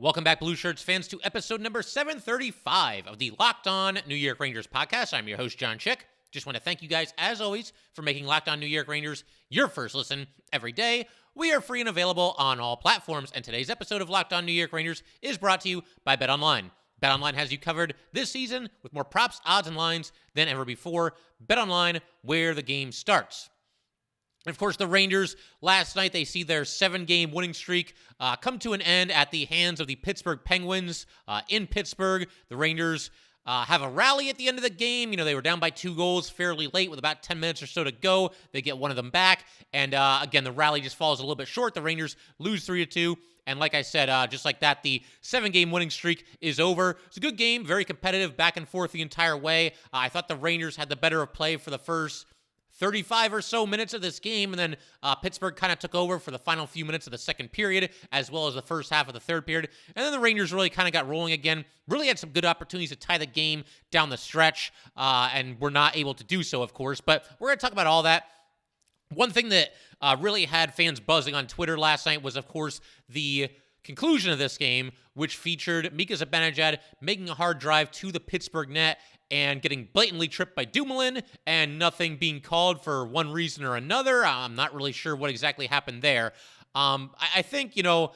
Welcome back, Blueshirts fans, to episode number 735 of the Locked On New York Rangers podcast. I'm your host, John Chick. Just want to thank you guys, as always, for making Locked On New York Rangers your first listen every day. We are free and available on all platforms, and today's episode of Locked On New York Rangers is brought to you by BetOnline. BetOnline has you covered this season with more props, odds, and lines than ever before. BetOnline, where the game starts. And of course, the Rangers, last night, they see their 7-game winning streak come to an end at the hands of the Pittsburgh Penguins in Pittsburgh. The Rangers have a rally at the end of the game. You know, they were down by 2 goals fairly late with about 10 minutes or so to go. They get one of them back. And again, the rally just falls a little bit short. The Rangers lose 3-2. And like I said, just like that, the 7-game winning streak is over. It's a good game, very competitive, back and forth the entire way. I thought the Rangers had the better of play for the first 35 or so minutes of this game, and then Pittsburgh kind of took over for the final few minutes of the second period, as well as the first half of the third period. And then the Rangers really kind of got rolling again, really had some good opportunities to tie the game down the stretch, and were not able to do so, of course. But we're going to talk about all that. One thing that really had fans buzzing on Twitter last night was, of course, the conclusion of this game, which featured Mika Zibanejad making a hard drive to the Pittsburgh net and getting blatantly tripped by Dumoulin and nothing being called for one reason or another. I'm not really sure what exactly happened there. I think, you know,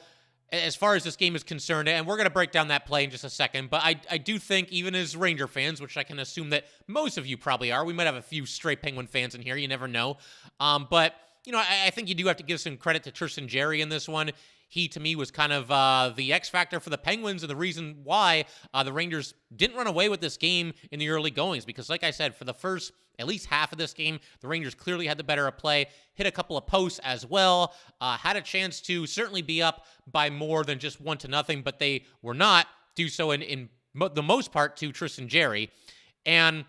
as far as this game is concerned, and we're going to break down that play in just a second, but I do think even as Ranger fans, which I can assume that most of you probably are, we might have a few stray Penguin fans in here, you never know. But, you know, I think you do have to give some credit to Tristan Jarry in this one. He, to me, was kind of the X factor for the Penguins and the reason why the Rangers didn't run away with this game in the early goings. Because, like I said, for the first at least half of this game, the Rangers clearly had the better of play, hit a couple of posts as well, had a chance to certainly be up by more than just 1-0, but they were not, do so in the most part to Tristan Jarry. And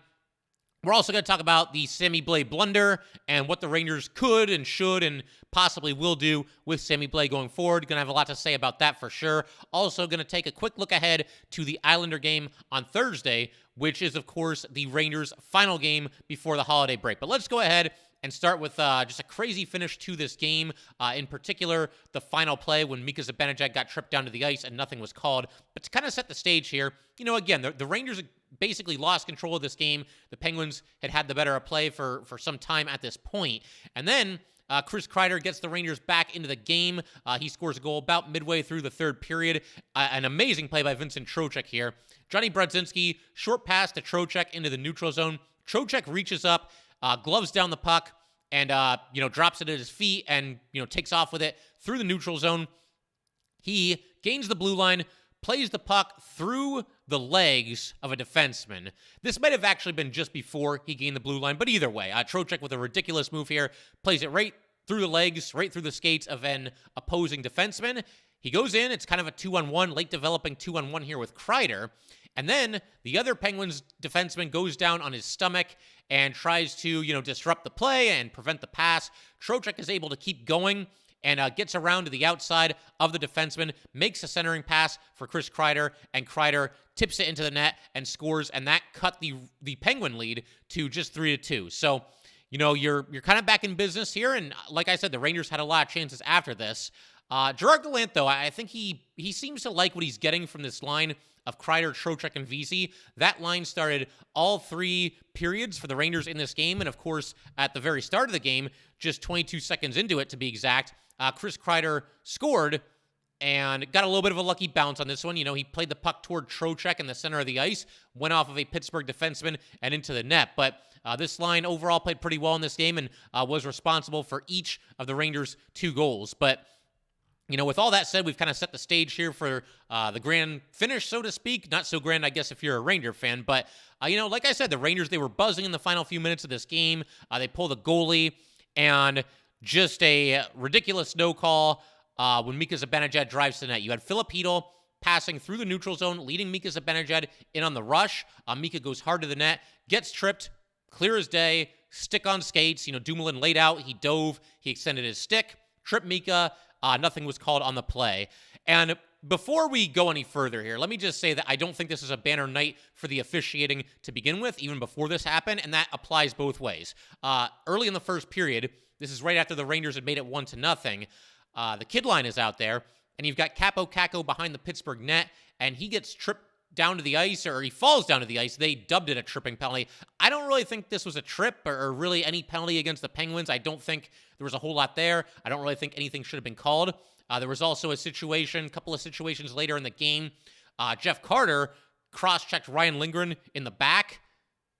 we're also going to talk about the Sammy Blais blunder and what the Rangers could and should and possibly will do with Sammy Blais going forward. Going to have a lot to say about that for sure. Also going to take a quick look ahead to the Islander game on Thursday, which is, of course, the Rangers' final game before the holiday break. But let's go ahead and start with just a crazy finish to this game. In particular, the final play when Mika Zibanejad got tripped down to the ice and nothing was called. But to kind of set the stage here, you know, again, the Rangers basically lost control of this game. The Penguins had the better of play for some time at this point. And then Chris Kreider gets the Rangers back into the game. He scores a goal about midway through the third period. An amazing play by Vincent Trocheck here. Jonny Brodzinski, short pass to Trocheck into the neutral zone. Trocheck reaches up, gloves down the puck, and drops it at his feet and takes off with it through the neutral zone. He gains the blue line, plays the puck through the legs of a defenseman. This might have actually been just before he gained the blue line, but either way, Trocheck with a ridiculous move here, plays it right through the legs, right through the skates of an opposing defenseman. He goes in, it's kind of a 2-on-1, late developing 2-on-1 here with Kreider, and then the other Penguins defenseman goes down on his stomach and tries to, disrupt the play and prevent the pass. Trocheck is able to keep going and gets around to the outside of the defenseman, makes a centering pass for Chris Kreider, and Kreider tips it into the net and scores, and that cut the Penguin lead to just 3-2. So, you're kind of back in business here, and like I said, the Rangers had a lot of chances after this. Gerard Gallant, though, I think he seems to like what he's getting from this line of Kreider, Trocheck, and Vesey. That line started all 3 periods for the Rangers in this game, and of course, at the very start of the game, just 22 seconds into it to be exact, Chris Kreider scored and got a little bit of a lucky bounce on this one. He played the puck toward Trocheck in the center of the ice, went off of a Pittsburgh defenseman and into the net. But this line overall played pretty well in this game and was responsible for each of the Rangers' 2 goals. But with all that said, we've kind of set the stage here for the grand finish, so to speak. Not so grand, I guess, if you're a Ranger fan. But, like I said, the Rangers, they were buzzing in the final few minutes of this game. They pull the goalie, and just a ridiculous no call when Mika Zibanejad drives to the net. You had Filip Chytil passing through the neutral zone, leading Mika Zibanejad in on the rush. Mika goes hard to the net, gets tripped, clear as day, stick on skates. Dumoulin laid out, he dove, he extended his stick, tripped Mika. Nothing was called on the play. And before we go any further here, let me just say that I don't think this is a banner night for the officiating to begin with, even before this happened, and that applies both ways. Early in the first period, this is right after the Rangers had made it 1-0. The kid line is out there, and you've got Capo Caco behind the Pittsburgh net, and he gets tripped down to the ice, or he falls down to the ice. They dubbed it a tripping penalty. I don't really think this was a trip or really any penalty against the Penguins. I don't think there was a whole lot there. I don't really think anything should have been called. There was also a couple of situations later in the game. Jeff Carter cross-checked Ryan Lindgren in the back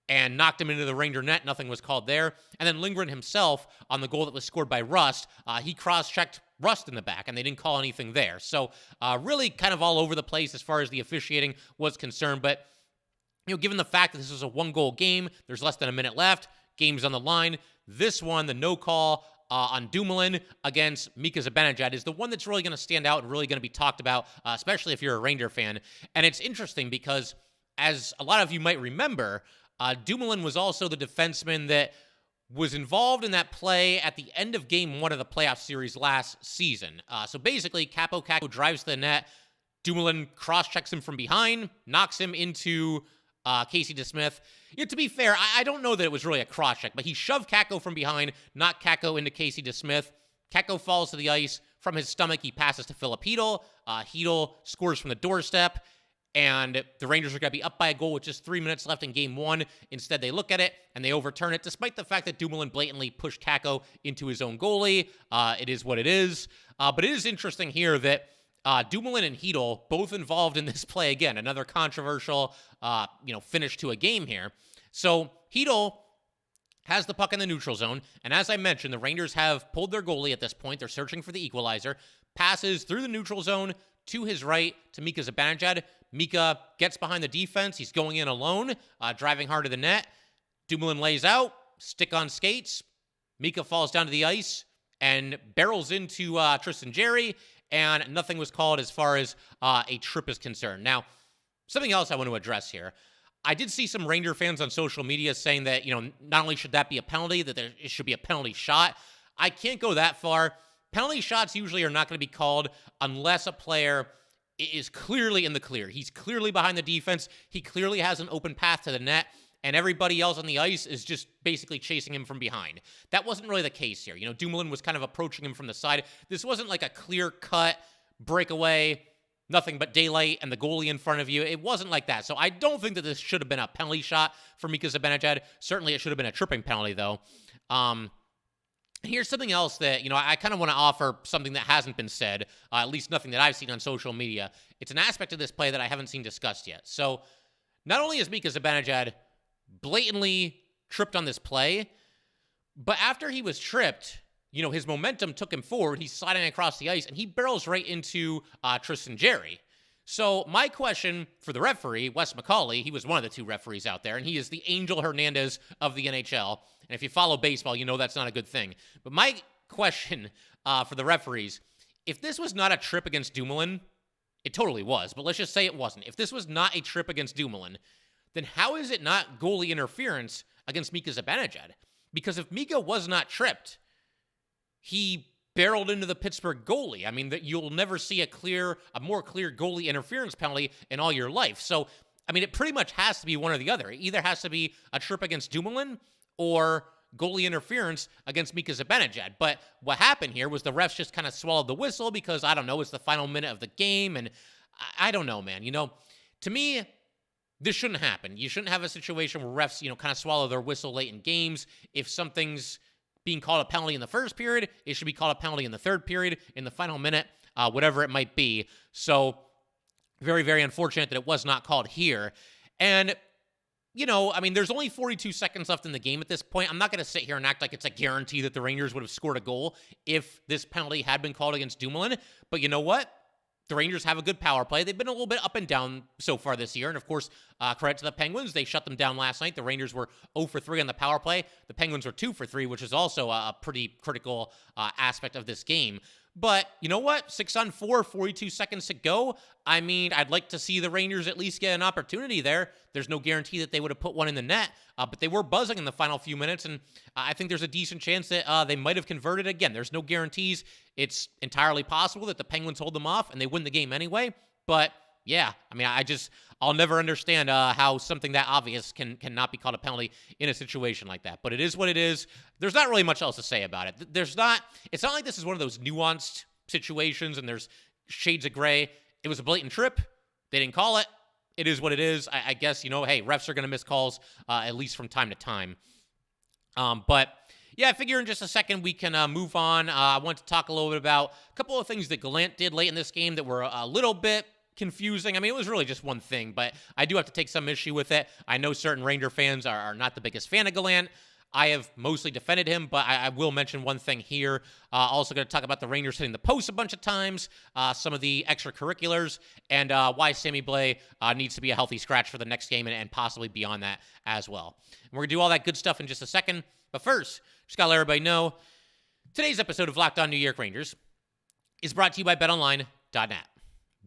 and knocked him into the Ranger net. Nothing was called there. And then Lindgren himself, on the goal that was scored by Rust, he cross-checked Rust in the back, and they didn't call anything there. So really kind of all over the place as far as the officiating was concerned. But, given the fact that this was a one-goal game, there's less than a minute left, game's on the line, this one, the no call on Dumoulin against Mika Zibanejad, is the one that's really going to stand out and really going to be talked about, especially if you're a Ranger fan. And it's interesting because, as a lot of you might remember, Dumoulin was also the defenseman that was involved in that play at the end of Game 1 of the playoff series last season. So basically, Capo Caco drives to the net, Dumoulin cross-checks him from behind, knocks him into Casey DeSmith. To be fair, I don't know that it was really a cross-check, but he shoved Caco from behind, knocked Caco into Casey DeSmith. Caco falls to the ice. From his stomach, he passes to Philip Hedl. Hedl scores from the doorstep. And the Rangers are going to be up by a goal with just 3 minutes left in Game 1. Instead, they look at it, and they overturn it, despite the fact that Dumoulin blatantly pushed Caco into his own goalie. It is what it is. But it is interesting here that Dumoulin and Hedl both involved in this play again. Another controversial, finish to a game here. So Hedl has the puck in the neutral zone, and as I mentioned, the Rangers have pulled their goalie at this point. They're searching for the equalizer. Passes through the neutral zone to his right to Mika Zibanejad. Mika gets behind the defense. He's going in alone, driving hard to the net. Dumoulin lays out, stick on skates. Mika falls down to the ice and barrels into Tristan Jarry, and nothing was called as far as a trip is concerned. Now, something else I want to address here. I did see some Ranger fans on social media saying that, not only should that be a penalty, that it should be a penalty shot. I can't go that far. Penalty shots usually are not going to be called unless a player is clearly in the clear. He's clearly behind the defense. He clearly has an open path to the net, and everybody else on the ice is just basically chasing him from behind. That wasn't really the case here. Dumoulin was kind of approaching him from the side. This wasn't like a clear-cut breakaway, nothing but daylight, and the goalie in front of you. It wasn't like that. So I don't think that this should have been a penalty shot for Mika Zibanejad. Certainly it should have been a tripping penalty, though. Here's something else that, I kind of want to offer something that hasn't been said, at least nothing that I've seen on social media. It's an aspect of this play that I haven't seen discussed yet. So not only is Mika Zibanejad blatantly tripped on this play, but after he was tripped, his momentum took him forward. He's sliding across the ice, and he barrels right into Tristan Jarry. So my question for the referee, Wes McCauley, he was one of the two referees out there, and he is the Angel Hernandez of the NHL. And if you follow baseball, that's not a good thing. But my question for the referees, if this was not a trip against Dumoulin, it totally was, but let's just say it wasn't. If this was not a trip against Dumoulin, then how is it not goalie interference against Mika Zibanejad? Because if Mika was not tripped, he barreled into the Pittsburgh goalie. I mean, that you'll never see a more clear goalie interference penalty in all your life. So, I mean, it pretty much has to be one or the other. It either has to be a trip against Dumoulin or goalie interference against Mika Zibanejad. But what happened here was the refs just kind of swallowed the whistle because, I don't know, it's the final minute of the game, and I don't know, man. To me, this shouldn't happen. You shouldn't have a situation where refs, kind of swallow their whistle late in games. If something's being called a penalty in the first period, it should be called a penalty in the third period, in the final minute, whatever it might be. So very, very unfortunate that it was not called here. And, there's only 42 seconds left in the game at this point. I'm not going to sit here and act like it's a guarantee that the Rangers would have scored a goal if this penalty had been called against Dumoulin. But you know what? The Rangers have a good power play. They've been a little bit up and down so far this year. And, of course, credit to the Penguins. They shut them down last night. The Rangers were 0 for 3 on the power play. The Penguins were 2 for 3, which is also a pretty critical aspect of this game. But you know what? 6 on 4, 42 seconds to go. I mean, I'd like to see the Rangers at least get an opportunity there. There's no guarantee that they would have put one in the net, but they were buzzing in the final few minutes, and I think there's a decent chance that they might have converted again. There's no guarantees. It's entirely possible that the Penguins hold them off and they win the game anyway. But yeah, I mean, I'll never understand how something that obvious cannot be called a penalty in a situation like that. But it is what it is. There's not really much else to say about it. It's not like this is one of those nuanced situations and there's shades of gray. It was a blatant trip. They didn't call it. It is what it is. I guess, hey, refs are going to miss calls, at least from time to time. But yeah, I figure in just a second we can move on. I want to talk a little bit about a couple of things that Gallant did late in this game that were a little bit confusing. I mean, it was really just one thing, but I do have to take some issue with it. I know certain Ranger fans are not the biggest fan of Gallant. I have mostly defended him, but I will mention one thing here. Also going to talk about the Rangers hitting the post a bunch of times, some of the extracurriculars, and why Sammy Blais needs to be a healthy scratch for the next game and possibly beyond that as well. And we're going to do all that good stuff in just a second. But first, just got to let everybody know, today's episode of Locked On New York Rangers is brought to you by BetOnline.net.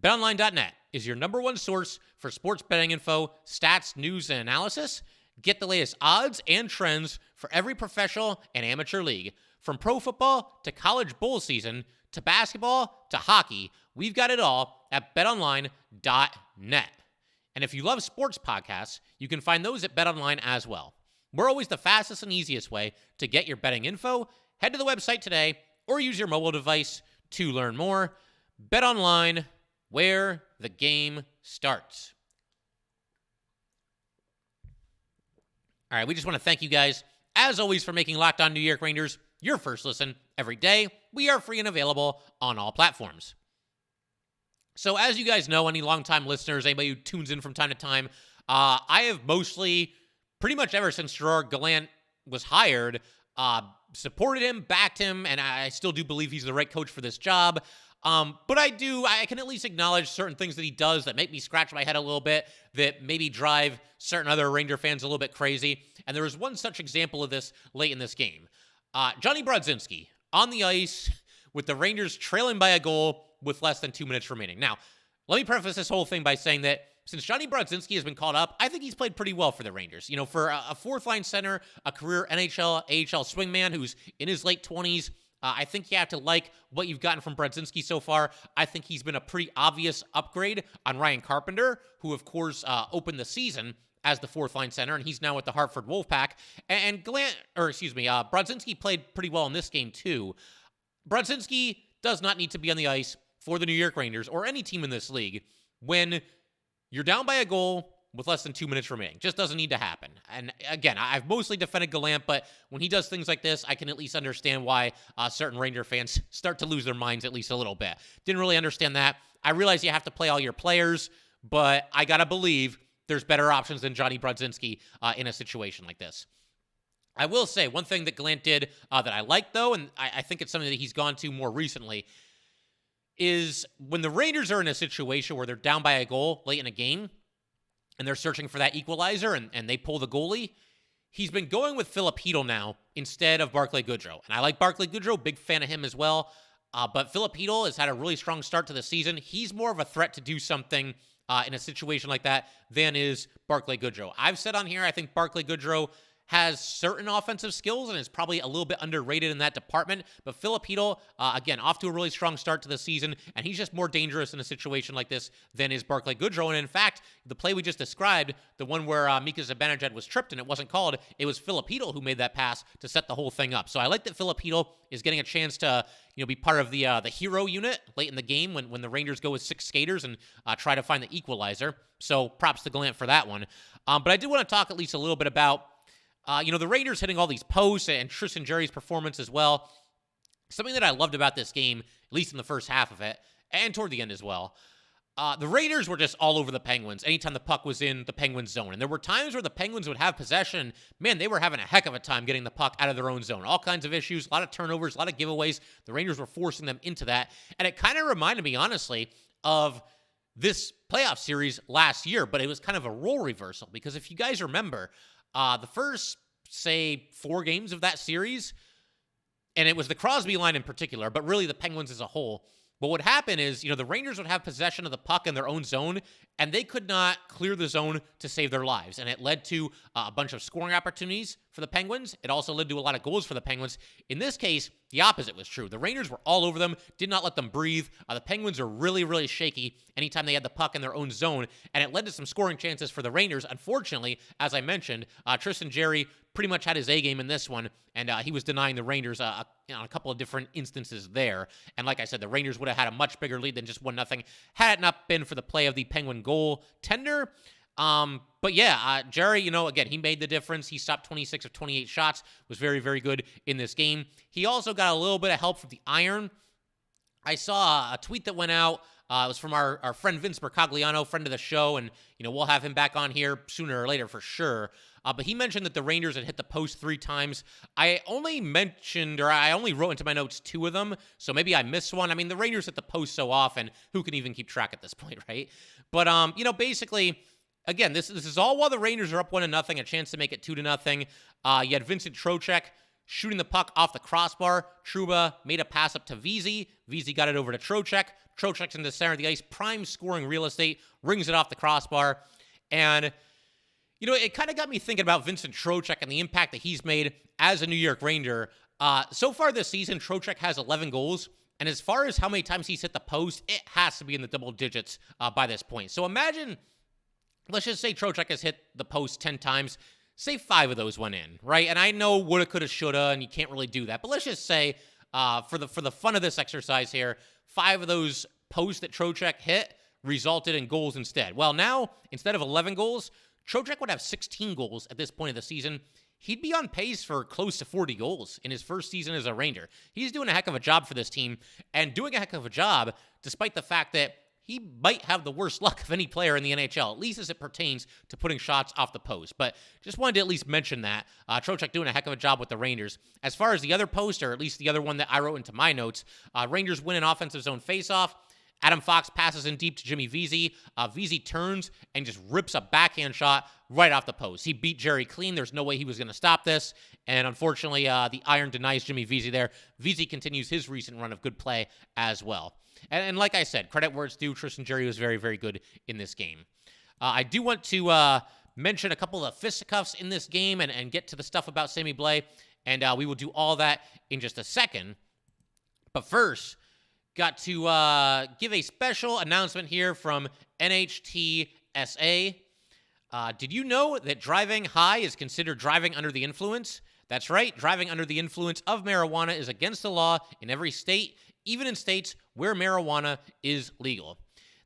BetOnline.net is your number one source for sports betting info, stats, news, and analysis. Get the latest odds and trends for every professional and amateur league. From pro football to college bowl season to basketball to hockey, we've got it all at betonline.net. And if you love sports podcasts, you can find those at BetOnline as well. We're always the fastest and easiest way to get your betting info. Head to the website today or use your mobile device to learn more. BetOnline, where the game starts. All right, we just want to thank you guys, as always, for making Locked On New York Rangers your first listen every day. We are free and available on all platforms. So as you guys know, any longtime listeners, anybody who tunes in from time to time, I have mostly, pretty much ever since Gerard Gallant was hired, supported him, backed him, and I still do believe he's the right coach for this job. But I can at least acknowledge certain things that he does that make me scratch my head a little bit, that maybe drive certain other Ranger fans a little bit crazy. And there was one such example of this late in this game. Jonny Brodzinski on the ice with the Rangers trailing by a goal with less than 2 minutes remaining. Now, let me preface this whole thing by saying that since Jonny Brodzinski has been called up, I think he's played pretty well for the Rangers. For a fourth-line center, a career NHL, AHL swingman who's in his late 20s, I think you have to like what you've gotten from Brodzinski so far. I think he's been a pretty obvious upgrade on Ryan Carpenter, who, of course, opened the season as the fourth-line center, and he's now with the Hartford Wolfpack. And Brodzinski played pretty well in this game, too. Brodzinski does not need to be on the ice for the New York Rangers or any team in this league when you're down by a goal with less than 2 minutes remaining. Just doesn't need to happen. And again, I've mostly defended Gallant, but when he does things like this, I can at least understand why certain Ranger fans start to lose their minds at least a little bit. Didn't really understand that. I realize you have to play all your players, but I gotta believe there's better options than Jonny Brodzinski in a situation like this. I will say one thing that Gallant did that I like, though, and I think it's something that he's gone to more recently, is when the Rangers are in a situation where they're down by a goal late in a game, and they're searching for that equalizer, and they pull the goalie, he's been going with Filip Chytil now instead of Barclay Goodrow. And I like Barclay Goodrow, big fan of him as well. But Filip Chytil has had a really strong start to the season. He's more of a threat to do something in a situation like that than is Barclay Goodrow. I've said on here, I think Barclay Goodrow has certain offensive skills and is probably a little bit underrated in that department. But Filip Chytil, again, off to a really strong start to the season, and he's just more dangerous in a situation like this than is Barclay Goodrow. And in fact, the play we just described, the one where Mika Zibanejad was tripped and it wasn't called, it was Filip Chytil who made that pass to set the whole thing up. So I like that Filip Chytil is getting a chance to be part of the hero unit late in the game when the Rangers go with 6 skaters and try to find the equalizer. So props to Gallant for that one. But I did want to talk at least a little bit about the Rangers hitting all these posts and Tristan Jarry's performance as well. Something that I loved about this game, at least in the first half of it, and toward the end as well. The Raiders were just all over the Penguins anytime the puck was in the Penguins zone. And there were times where the Penguins would have possession. Man, they were having a heck of a time getting the puck out of their own zone. All kinds of issues, a lot of turnovers, a lot of giveaways. The Rangers were forcing them into that. And it kind of reminded me, honestly, of this playoff series last year. But it was kind of a role reversal. Because if you guys remember, the first, say, 4 games of that series, and it was the Crosby line in particular, but really the Penguins as a whole, what would happen is, the Rangers would have possession of the puck in their own zone, and they could not clear the zone to save their lives. And it led to a bunch of scoring opportunities for the Penguins. It also led to a lot of goals for the Penguins. In this case, the opposite was true. The Rangers were all over them, did not let them breathe. The Penguins are really, really shaky anytime they had the puck in their own zone, and it led to some scoring chances for the Rangers. Unfortunately, as I mentioned, Tristan Jarry pretty much had his A game in this one, and he was denying the Rangers on a couple of different instances there. And like I said, the Rangers would have had a much bigger lead than just 1-0 had it not been for the play of the Penguin goaltender. But yeah, Jarry, again, he made the difference. He stopped 26 of 28 shots, was very, very good in this game. He also got a little bit of help from the iron. I saw a tweet that went out. It was from our friend Vince Mercogliano, friend of the show, and, we'll have him back on here sooner or later for sure. But he mentioned that the Rangers had hit the post 3 times. I only wrote into my notes 2 of them, so maybe I missed one. I mean, the Rangers hit the post so often, who can even keep track at this point, right? But, basically, again, this is all while the Rangers are up 1-0, a chance to make it 2-0. You had Vincent Trocheck shooting the puck off the crossbar. Trouba made a pass up to Vesey. Vesey got it over to Trocheck. Trocheck's in the center of the ice, prime scoring real estate, rings it off the crossbar. And, it kind of got me thinking about Vincent Trocheck and the impact that he's made as a New York Ranger. So far this season, Trocheck has 11 goals. And as far as how many times he's hit the post, it has to be in the double digits by this point. So imagine, let's just say Trocheck has hit the post 10 times. Say 5 of those went in, right? And I know woulda, coulda, shoulda, and you can't really do that. But let's just say, for the fun of this exercise here, 5 of those posts that Trocheck hit resulted in goals instead. Well, now, instead of 11 goals, Trocheck would have 16 goals at this point of the season. He'd be on pace for close to 40 goals in his first season as a Ranger. He's doing a heck of a job for this team, and doing a heck of a job despite the fact that he might have the worst luck of any player in the NHL, at least as it pertains to putting shots off the post. But just wanted to at least mention that. Trocheck doing a heck of a job with the Rangers. As far as the other post, or at least the other one that I wrote into my notes, Rangers win an offensive zone faceoff. Adam Fox passes in deep to Jimmy Vesey. Vesey turns and just rips a backhand shot right off the post. He beat Jarry clean. There's no way he was going to stop this. And unfortunately, the iron denies Jimmy Vesey there. Vesey continues his recent run of good play as well. And like I said, credit where it's due, Tristan Jarry was very, very good in this game. I do want to mention a couple of fisticuffs in this game and get to the stuff about Sammy Blais. And we will do all that in just a second. But first, got to give a special announcement here from NHTSA. Did you know that driving high is considered driving under the influence? That's right. Driving under the influence of marijuana is against the law in every state, even in states where marijuana is legal.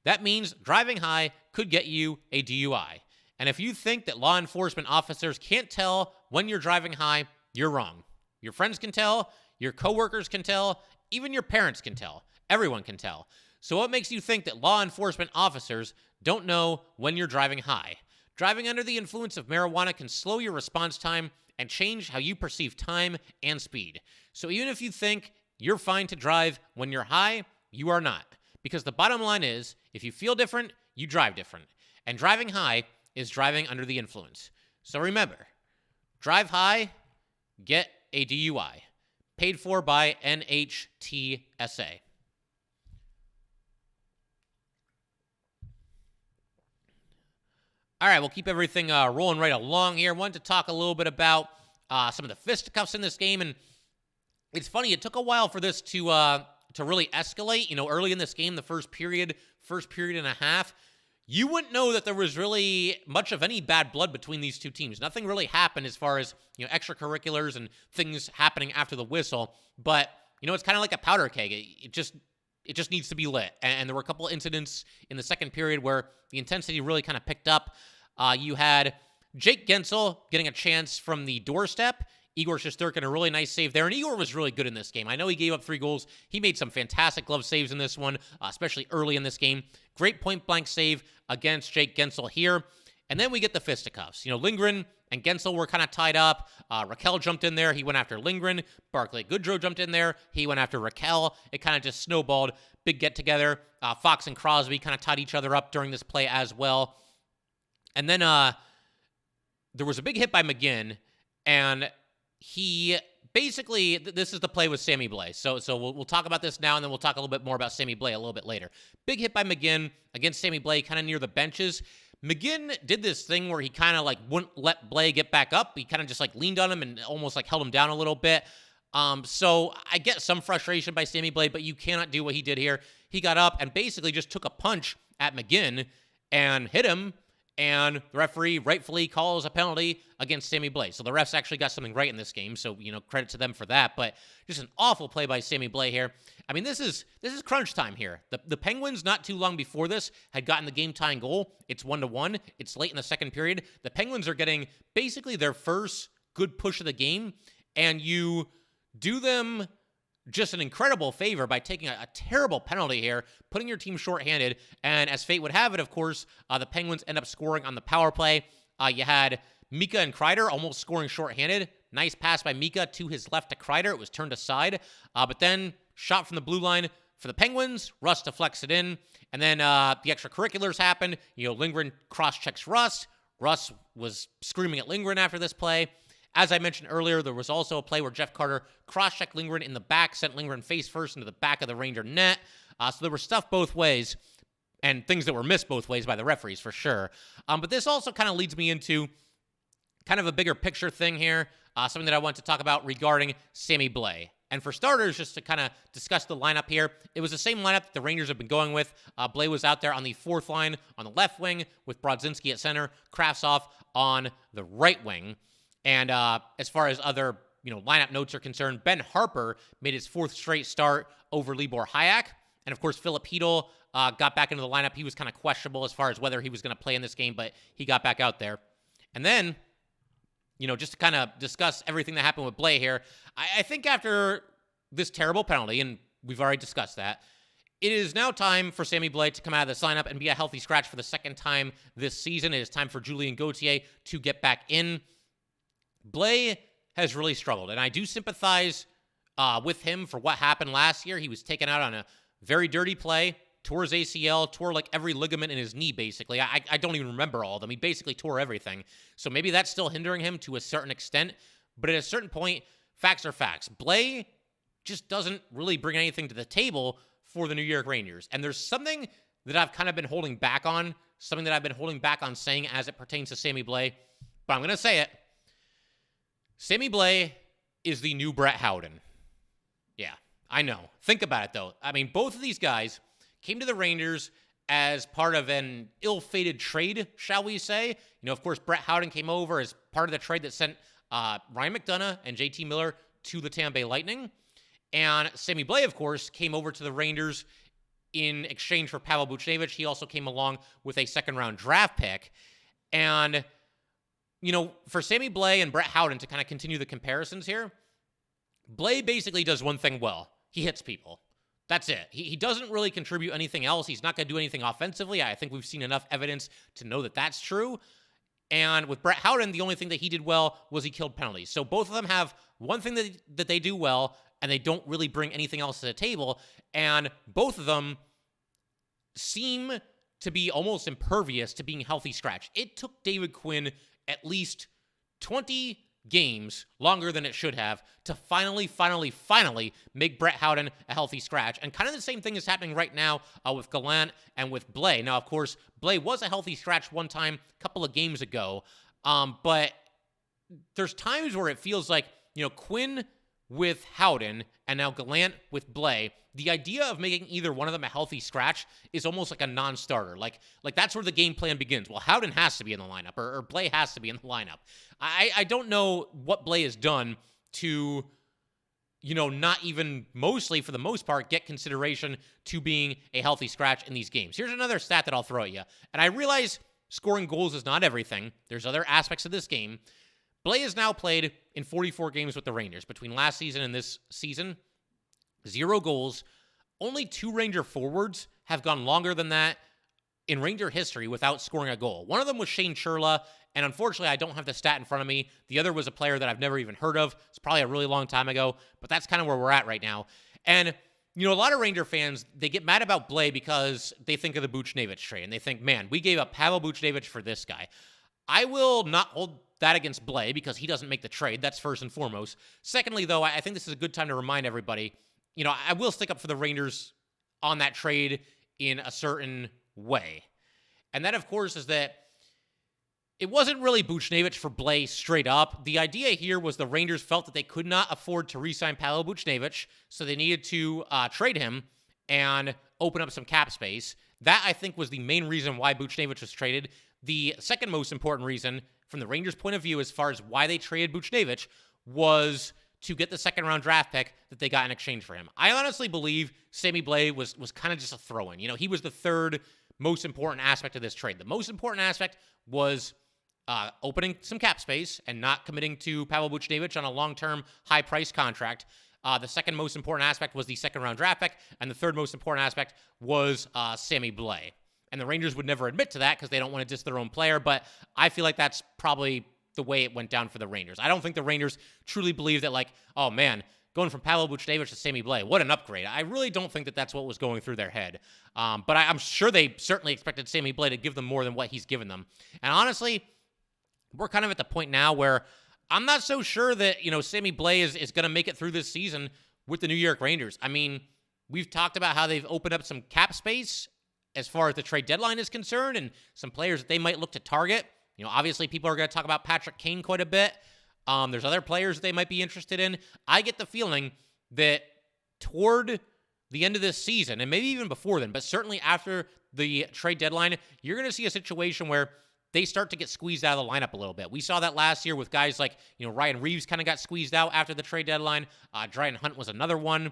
That means driving high could get you a DUI. And if you think that law enforcement officers can't tell when you're driving high, you're wrong. Your friends can tell, your coworkers can tell, even your parents can tell. Everyone can tell. So what makes you think that law enforcement officers don't know when you're driving high? Driving under the influence of marijuana can slow your response time and change how you perceive time and speed. So even if you think you're fine to drive when you're high, you are not. Because the bottom line is, if you feel different, you drive different. And driving high is driving under the influence. So remember, drive high, get a DUI. Paid for by NHTSA. All right, we'll keep everything rolling right along here. Wanted to talk a little bit about some of the fisticuffs in this game, and it's funny. It took a while for this to really escalate. Early in this game, the first period and a half, you wouldn't know that there was really much of any bad blood between these two teams. Nothing really happened as far as extracurriculars and things happening after the whistle. But it's kind of like a powder keg. It just needs to be lit. And there were a couple of incidents in the second period where the intensity really kind of picked up. You had Jake Guentzel getting a chance from the doorstep. Igor Shesterkin, a really nice save there. And Igor was really good in this game. I know he gave up 3 goals. He made some fantastic glove saves in this one, especially early in this game. Great point-blank save against Jake Guentzel here. And then we get the fisticuffs. Lindgren and Guentzel were kind of tied up. Raquel jumped in there. He went after Lindgren. Barclay Goodrow jumped in there. He went after Raquel. It kind of just snowballed. Big get-together. Fox and Crosby kind of tied each other up during this play as well. And then there was a big hit by McGinn, and he basically, this is the play with Sammy Blais. So we'll talk about this now, and then we'll talk a little bit more about Sammy Blais a little bit later. Big hit by McGinn against Sammy Blais, kind of near the benches. McGinn did this thing where he kind of like wouldn't let Blais get back up. He kind of just like leaned on him and almost like held him down a little bit. So I get some frustration by Sammy Blais, but you cannot do what he did here. He got up and basically just took a punch at McGinn and hit him, and the referee rightfully calls a penalty against Sammy Blais. So the refs actually got something right in this game, so, credit to them for that, but just an awful play by Sammy Blais here. I mean, this is crunch time here. The Penguins, not too long before this, had gotten the game-tying goal. It's 1-1. It's late in the second period. The Penguins are getting basically their first good push of the game, and you do them just an incredible favor by taking a terrible penalty here, putting your team shorthanded, and as fate would have it, of course, the Penguins end up scoring on the power play. You had Mika and Kreider almost scoring shorthanded. Nice pass by Mika to his left to Kreider. It was turned aside, but then shot from the blue line for the Penguins. Rust deflects it in, and then the extracurriculars happened. Lindgren cross-checks Rust. Rust was screaming at Lindgren after this play. As I mentioned earlier, there was also a play where Jeff Carter cross-checked Lindgren in the back, sent Lindgren face first into the back of the Ranger net. So there was stuff both ways and things that were missed both ways by the referees for sure. But this also kind of leads me into kind of a bigger picture thing here, something that I want to talk about regarding Sammy Blais. And for starters, just to kind of discuss the lineup here, it was the same lineup that the Rangers have been going with. Blais was out there on the fourth line on the left wing with Brodzinski at center, Kraftsov on the right wing. And as far as other, lineup notes are concerned, Ben Harper made his fourth straight start over Libor Hayek. And, of course, Philip Hedl got back into the lineup. He was kind of questionable as far as whether he was going to play in this game, but he got back out there. And then, just to kind of discuss everything that happened with Blais here, I think after this terrible penalty, and we've already discussed that, it is now time for Sammy Blais to come out of this lineup and be a healthy scratch for the second time this season. It is time for Julien Gauthier to get back in. Blais has really struggled, and I do sympathize with him for what happened last year. He was taken out on a very dirty play, tore his ACL, tore like every ligament in his knee, basically. I don't even remember all of them. He basically tore everything. So maybe that's still hindering him to a certain extent, but at a certain point, facts are facts. Blais just doesn't really bring anything to the table for the New York Rangers, and there's something that I've kind of been holding back on, saying as it pertains to Sammy Blais, but I'm going to say it. Sammy Blais is the new Brett Howden. Yeah, I know. Think about it, though. I mean, both of these guys came to the Rangers as part of an ill-fated trade, shall we say. Of course, Brett Howden came over as part of the trade that sent Ryan McDonough and JT Miller to the Tampa Bay Lightning. And Sammy Blais, of course, came over to the Rangers in exchange for Pavel Buchnevich. He also came along with a second-round draft pick. And for Sammy Blais and Brett Howden to kind of continue the comparisons here, Blais basically does one thing well. He hits people. That's it. He doesn't really contribute anything else. He's not going to do anything offensively. I think we've seen enough evidence to know that that's true. And with Brett Howden, the only thing that he did well was he killed penalties. So both of them have one thing that they do well, and they don't really bring anything else to the table. And both of them seem to be almost impervious to being healthy scratch. It took David Quinn at least 20 games, longer than it should have, to finally make Brett Howden a healthy scratch. And kind of the same thing is happening right now with Gallant and with Blais. Now, of course, Blais was a healthy scratch one time, a couple of games ago, but there's times where it feels like, Quinn with Howden and now Gallant with Blais, the idea of making either one of them a healthy scratch is almost like a non-starter. Like that's where the game plan begins. Well, Howden has to be in the lineup, or Blais has to be in the lineup. I don't know what Blais has done to, not even mostly, for the most part, get consideration to being a healthy scratch in these games. Here's another stat that I'll throw at you. And I realize scoring goals is not everything. There's other aspects of this game. Blais has now played in 44 games with the Rangers. Between last season and this season, 0 goals. Only 2 Ranger forwards have gone longer than that in Ranger history without scoring a goal. One of them was Shane Churla, and unfortunately, I don't have the stat in front of me. The other was a player that I've never even heard of. It's probably a really long time ago, but that's kind of where we're at right now. And, a lot of Ranger fans, they get mad about Blais because they think of the Buchnevich trade, and they think, man, we gave up Pavel Buchnevich for this guy. I will not hold that against Blais because he doesn't make the trade. That's first and foremost. Secondly, though, I think this is a good time to remind everybody, I will stick up for the Rangers on that trade in a certain way. And that, of course, is that It wasn't really Buchnevich for Blais straight up. The idea here was the Rangers felt that they could not afford to re-sign Pavel Buchnevich, so they needed to trade him and open up some cap space. That, I think, was the main reason why Buchnevich was traded. The second most important reason, from the Rangers' point of view, as far as why they traded Buchnevich, was to get the second-round draft pick that they got in exchange for him. I honestly believe Sammy Blais was kind of just a throw-in. You know, he was the third most important aspect of this trade. The most important aspect was opening some cap space and not committing to Pavel Buchnevich on a long-term, high-price contract. The second most important aspect was the second-round draft pick, and the third most important aspect was Sammy Blais. And the Rangers would never admit to that because they don't want to diss their own player, but I feel like that's probably the way it went down for the Rangers. I don't think the Rangers truly believe that, like, oh, man, going from Pavel Buchnevich to Sammy Blais, what an upgrade. I really don't think that that's what was going through their head. But I'm sure they certainly expected Sammy Blais to give them more than what he's given them. And honestly, we're kind of at the point now where I'm not so sure that, you know, Sammy Blais is going to make it through this season with the New York Rangers. I mean, we've talked about how they've opened up some cap space as far as the trade deadline is concerned and some players that they might look to target. You know, obviously people are going to talk about Patrick Kane quite a bit. There's other players that they might be interested in. I get the feeling that toward the end of this season, and maybe even before then, but certainly after the trade deadline, you're going to see a situation where they start to get squeezed out of the lineup a little bit. We saw that last year with guys like, you know, Ryan Reeves kind of got squeezed out after the trade deadline. Dryden Hunt was another one.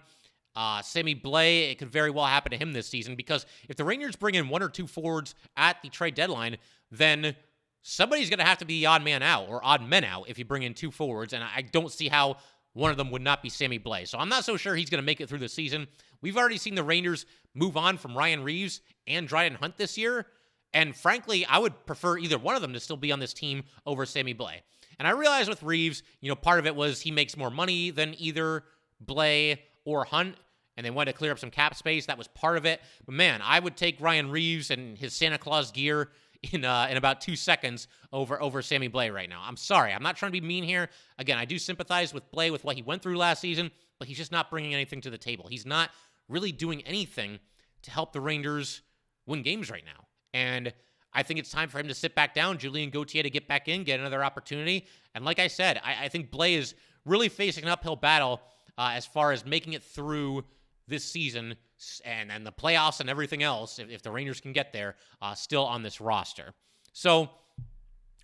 Sammy Blais, it could very well happen to him this season because if the Rangers bring in one or two forwards at the trade deadline, then somebody's going to have to be the odd man out or odd men out if you bring in two forwards, and I don't see how one of them would not be Sammy Blais. So I'm not so sure he's going to make it through the season. We've already seen the Rangers move on from Ryan Reeves and Dryden Hunt this year, and frankly, I would prefer either one of them to still be on this team over Sammy Blais. And I realize with Reeves, you know, part of it was he makes more money than either Blais or Hunt, and they wanted to clear up some cap space. That was part of it. But man, I would take Ryan Reeves and his Santa Claus gear in about 2 seconds over Sammy Blais right now. I'm sorry. I'm not trying to be mean here. Again, I do sympathize with Blais with what he went through last season, but he's just not bringing anything to the table. He's not really doing anything to help the Rangers win games right now. And I think it's time for him to sit back down, Julien Gauthier to get back in, get another opportunity. And like I said, I think Blais is really facing an uphill battle as far as making it through this season and the playoffs and everything else, if the Rangers can get there, still on this roster. So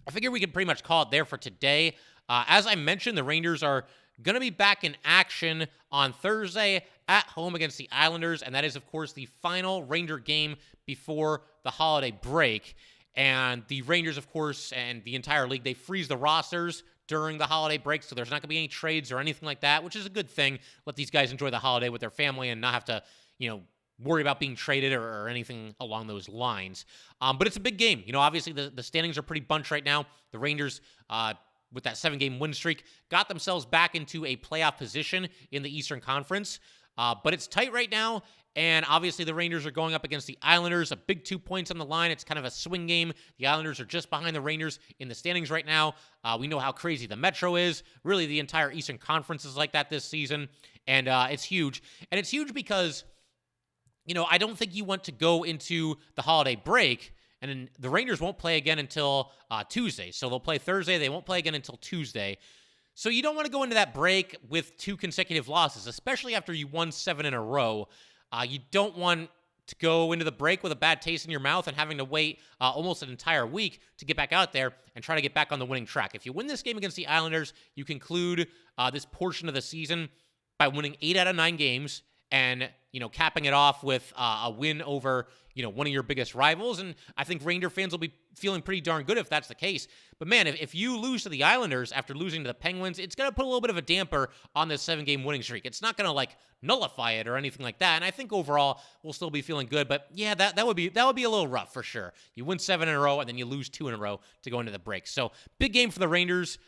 I figure we can pretty much call it there for today. As I mentioned, the Rangers are going to be back in action on Thursday at home against the Islanders, and that is, of course, the final Ranger game before the holiday break. And the Rangers, of course, and the entire league, they freeze the rosters during the holiday break, so there's not going to be any trades or anything like that, which is a good thing. Let these guys enjoy the holiday with their family and not have to, you know, worry about being traded or anything along those lines. But it's a big game. You know, obviously the standings are pretty bunched right now. The Rangers, with that 7-game win streak, got themselves back into a playoff position in the Eastern Conference. But it's tight right now, and obviously the Rangers are going up against the Islanders, a big 2 points on the line. It's kind of a swing game. The Islanders are just behind the Rangers in the standings right now. We know how crazy the Metro is. Really, the entire Eastern Conference is like that this season, and it's huge. And it's huge because, you know, I don't think you want to go into the holiday break, and then the Rangers won't play again until Tuesday. So they'll play Thursday. They won't play again until Tuesday. So you don't want to go into that break with 2 consecutive losses, especially after you won 7 in a row. You don't want to go into the break with a bad taste in your mouth and having to wait almost an entire week to get back out there and try to get back on the winning track. If you win this game against the Islanders, you conclude this portion of the season by winning 8 out of 9 games and, you know, capping it off with a win over, you know, one of your biggest rivals. And I think Ranger fans will be feeling pretty darn good if that's the case. But man, if you lose to the Islanders after losing to the Penguins, it's going to put a little bit of a damper on this 7-game winning streak. It's not going to like nullify it or anything like that. And I think overall we'll still be feeling good. But yeah, that would be a little rough for sure. You win 7 in a row and then you lose 2 in a row to go into the break. So big game for the Rangers.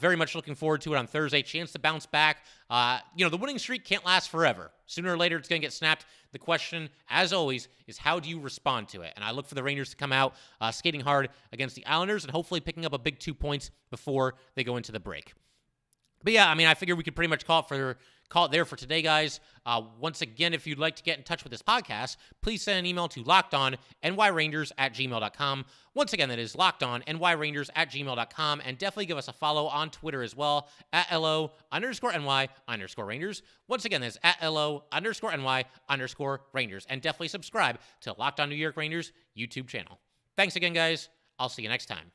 Very much looking forward to it on Thursday. Chance to bounce back. You know, the winning streak can't last forever. Sooner or later it's going to get snapped. The question, as always, is how do you respond to it? And I look for the Rangers to come out skating hard against the Islanders and hopefully picking up a big 2 points before they go into the break. But yeah, I mean, I figure we could pretty much call call it there for today, guys. Once again, if you'd like to get in touch with this podcast, please send an email to lockedonnyrangers@gmail.com. Once again, that is lockedonnyrangers@gmail.com. And definitely give us a follow on Twitter as well, @LO_NY_Rangers. Once again, that's @LO_NY_Rangers. And definitely subscribe to Locked On New York Rangers YouTube channel. Thanks again, guys. I'll see you next time.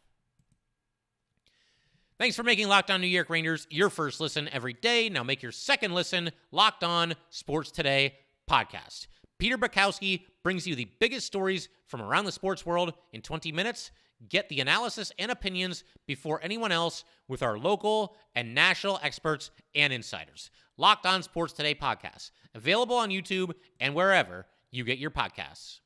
Thanks for making Locked On New York Rangers your first listen every day. Now make your second listen Locked On Sports Today podcast. Peter Bukowski brings you the biggest stories from around the sports world in 20 minutes. Get the analysis and opinions before anyone else with our local and national experts and insiders. Locked On Sports Today podcast, available on YouTube and wherever you get your podcasts.